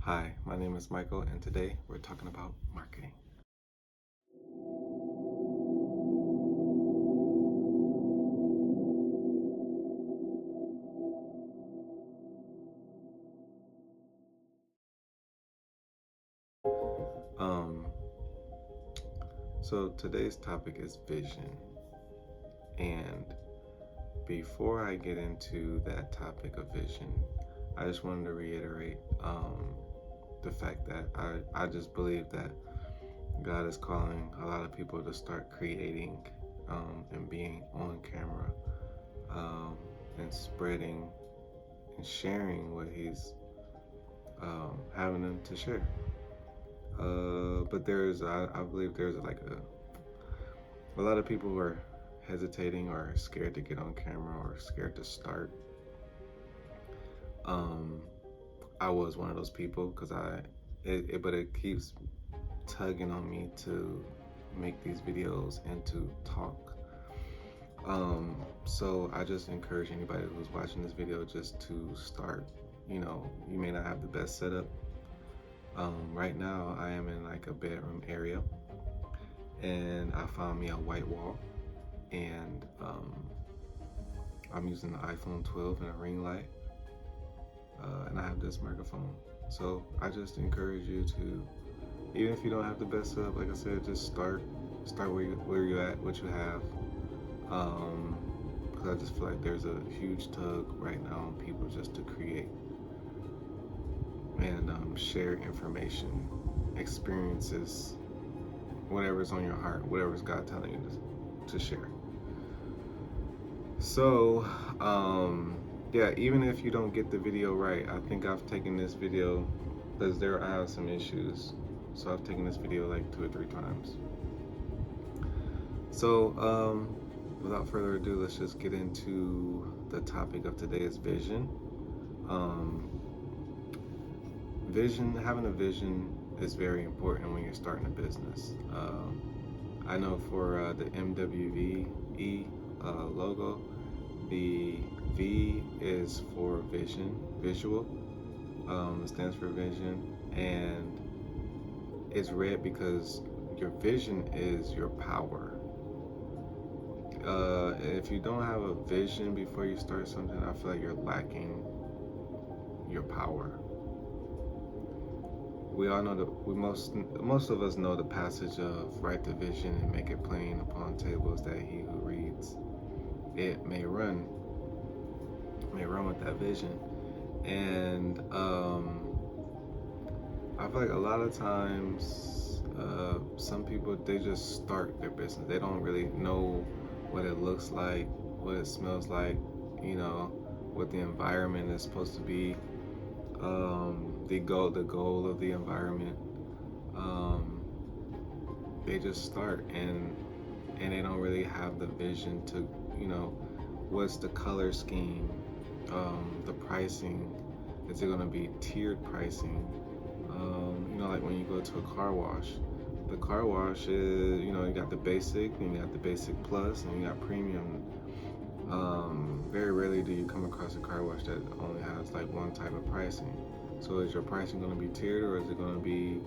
Hi, my name is Michael, and today we're talking about marketing. So today's topic is vision, and before I get into that topic of vision, I just wanted to reiterate the fact that I just believe that God is calling a lot of people to start creating and being on camera and spreading and sharing what He's having them to share. But I believe there's like a lot of people who are hesitating or scared to get on camera or scared to start. I was one of those people because but it keeps tugging on me to make these videos and to talk. So I just encourage anybody who's watching this video just to start. You may not have the best setup. Right now I am in like a bedroom area, and I found me a white wall, and I'm using the iPhone 12 and a ring light, and I have this microphone. So I just encourage you to, even if you don't have the best setup, like I said, just start where you're at, what you have, because I just feel like there's a huge tug right now on people just to create and share information, experiences, whatever's on your heart, whatever's God telling you to share. So, yeah, even if you don't get the video right, I think I've taken this video, because I have some issues, so I've taken this video like 2 or 3 times. So, without further ado, let's just get into the topic of today's vision. Having a vision is very important when you're starting a business. I know for the MWVE logo, the V is for vision, visual. It stands for vision, and it's red because your vision is your power. If you don't have a vision before you start something, I feel like you're lacking your power. We all know most of us know the passage of write the vision and make it plain upon tables, that he who reads it may run with that vision. And I feel like a lot of times some people, they just start their business. They don't really know what it looks like, what it smells like, what the environment is supposed to be, the goal of the environment. They just start and they don't really have the vision to, what's the color scheme, the pricing. Is it going to be tiered pricing? Like when you go to a car wash, the car wash is, you got the basic, and you got the basic plus, and you got premium. Very rarely do you come across a car wash that only has like one type of pricing. So is your pricing going to be tiered, or is it going to be,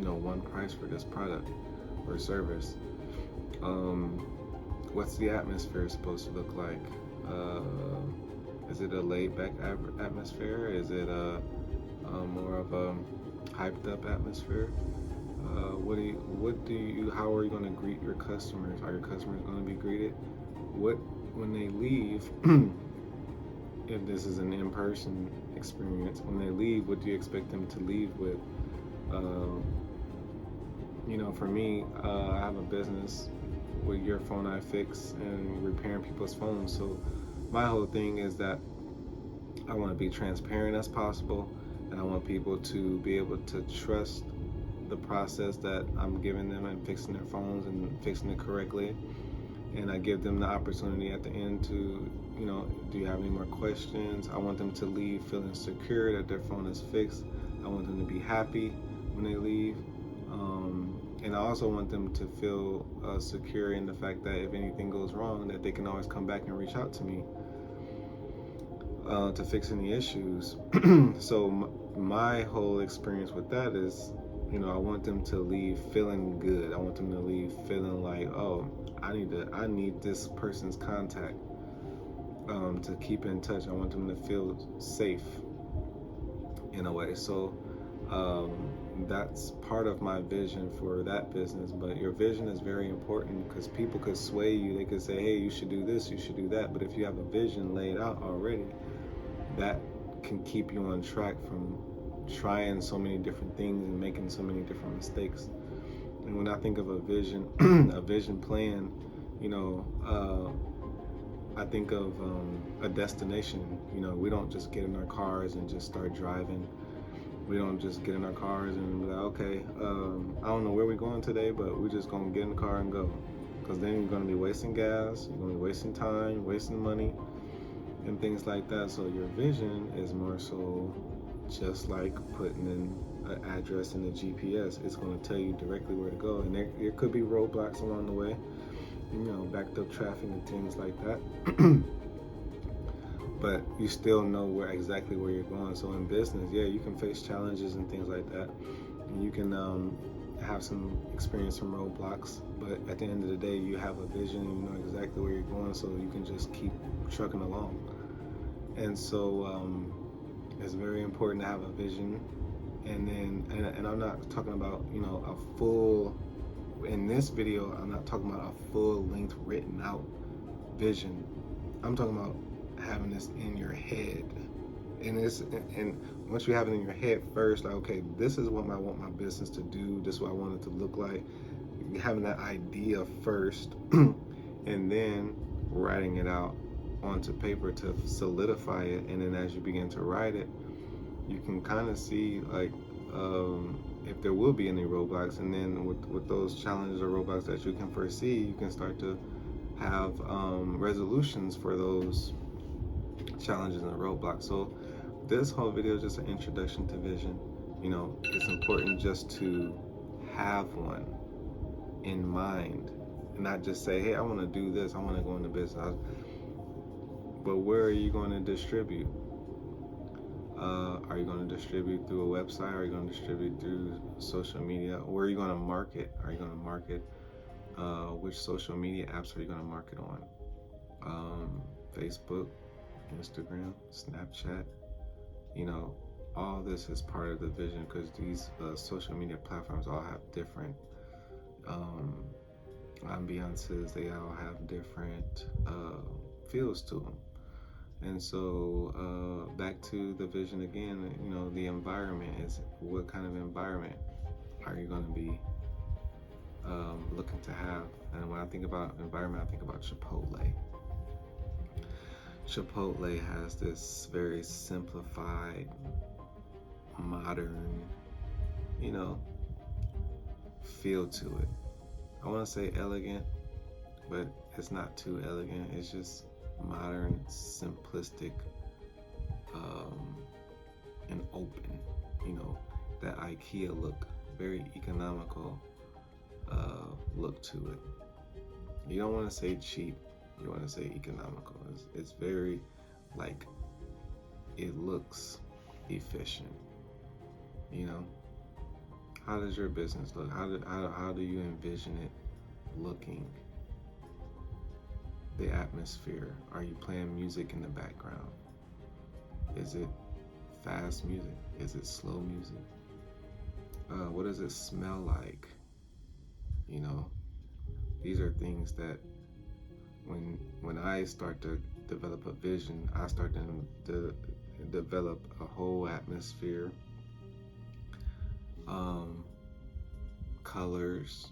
one price for this product or service? What's the atmosphere supposed to look like? Is it a laid-back atmosphere? Is it more of a hyped-up atmosphere? How are you going to greet your customers? Are your customers going to be greeted? When they leave, if this is an in-person experience, when they leave, what do you expect them to leave with? For me, I have a business with Your Phone I Fix and repairing people's phones. So my whole thing is that I want to be transparent as possible, and I want people to be able to trust the process that I'm giving them and fixing their phones and fixing it correctly. And I give them the opportunity at the end to, do you have any more questions? I want them to leave feeling secure that their phone is fixed. I want them to be happy when they leave. And I also want them to feel secure in the fact that if anything goes wrong, that they can always come back and reach out to me to fix any issues. So my whole experience with that is, I want them to leave feeling good. I want them to leave feeling like, oh, I need this person's contact to keep in touch. I want them to feel safe in a way. So that's part of my vision for that business. But your vision is very important, because people could sway you. They could say, hey, you should do this, you should do that. But if you have a vision laid out already, that can keep you on track from trying so many different things and making so many different mistakes. And when I think of a vision, a vision plan, I think of a destination. We don't just get in our cars and just start driving. We don't just get in our cars and be like, okay, I don't know where we're going today, but we're just going to get in the car and go. Because then you're going to be wasting gas, you're going to be wasting time, wasting money, and things like that. So your vision is more so just like putting in an address in the GPS. It's going to tell you directly where to go. And there could be roadblocks along the way, backed up traffic and things like that. But you still know exactly where you're going. So in business, yeah, you can face challenges and things like that. And you can have some experience, some roadblocks. But at the end of the day, you have a vision and you know exactly where you're going, so you can just keep trucking along. And so it's very important to have a vision. And then, and I'm not talking about, a full, in this video, I'm not talking about a full length written out vision. I'm talking about having this in your head. And once you have it in your head first, like, okay, this is what I want my business to do, this is what I want it to look like. Having that idea first, and then writing it out onto paper to solidify it. And then as you begin to write it, you can kind of see like if there will be any roadblocks, and then with those challenges or roadblocks that you can foresee, you can start to have resolutions for those challenges and roadblocks. So this whole video is just an introduction to vision. It's important just to have one in mind, and not just say, hey, I want to do this, I want to go into business. But where are you going to distribute? Are you going to distribute through a website? Are you going to distribute through social media? Where are you going to market? Are you going to market? Which social media apps are you going to market on? Facebook, Instagram, Snapchat. All this is part of the vision, because these social media platforms all have different ambiances. They all have different feels to them. And so back to the vision again, the environment is, what kind of environment are you going to be looking to have? And when I think about environment, I think about Chipotle. Chipotle has this very simplified, modern, feel to it. I want to say elegant, but it's not too elegant. It's just modern, simplistic, and open. That IKEA look, very economical look to it. You don't want to say cheap, you want to say economical. It's very, like, it looks efficient. How does your business look? How do you envision it looking? The atmosphere. Are you playing music in the background? Is it fast music? Is it slow music? What does it smell like? These are things that when I start to develop a vision, I start to develop a whole atmosphere, colors,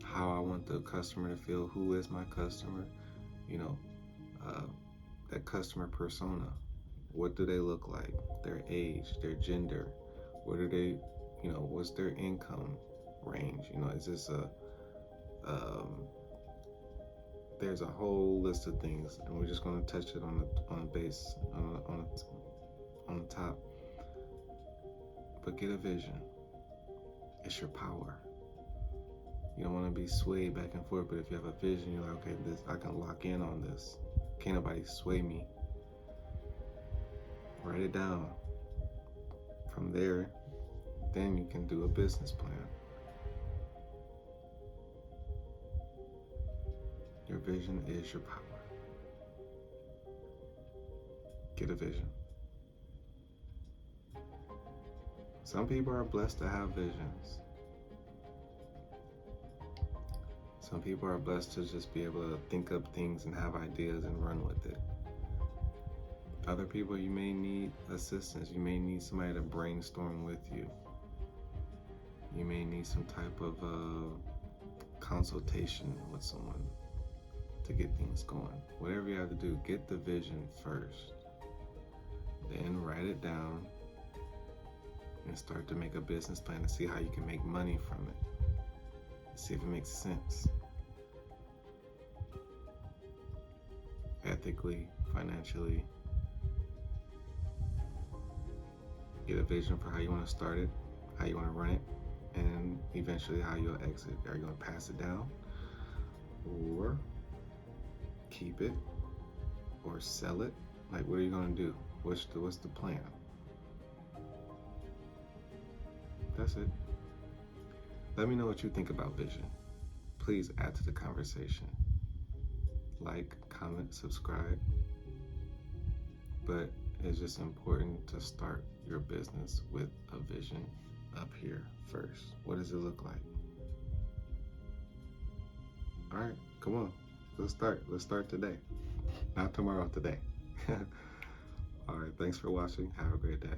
how I want the customer to feel. Who is my customer? That customer persona. What do they look like? Their age, their gender. What are they? What's their income range? Is this there's a whole list of things, and we're just going to touch it on the base, on the top. But get a vision. It's your power. You don't want to be swayed back and forth, but if you have a vision, you're like, okay, I can lock in on this. Can't nobody sway me. Write it down. From there, then you can do a business plan. Your vision is your power. Get a vision. Some people are blessed to have visions. Some people are blessed to just be able to think up things and have ideas and run with it. Other people, you may need assistance. You may need somebody to brainstorm with you. You may need some type of consultation with someone to get things going. Whatever you have to do, get the vision first. Then write it down and start to make a business plan to see how you can make money from it. See if it makes sense. Ethically, financially. Get a vision for how you want to start it, how you want to run it, and eventually how you'll exit. Are you going to pass it down, or keep it, or sell it? Like, what are you going to do? What's the plan? That's it. Let me know what you think about vision. Please add to the conversation. Like, comment, subscribe. But it's just important to start your business with a vision up here first. What does it look like? All right, come on. Let's start. Let's start today. Not tomorrow, today. All right, thanks for watching. Have a great day.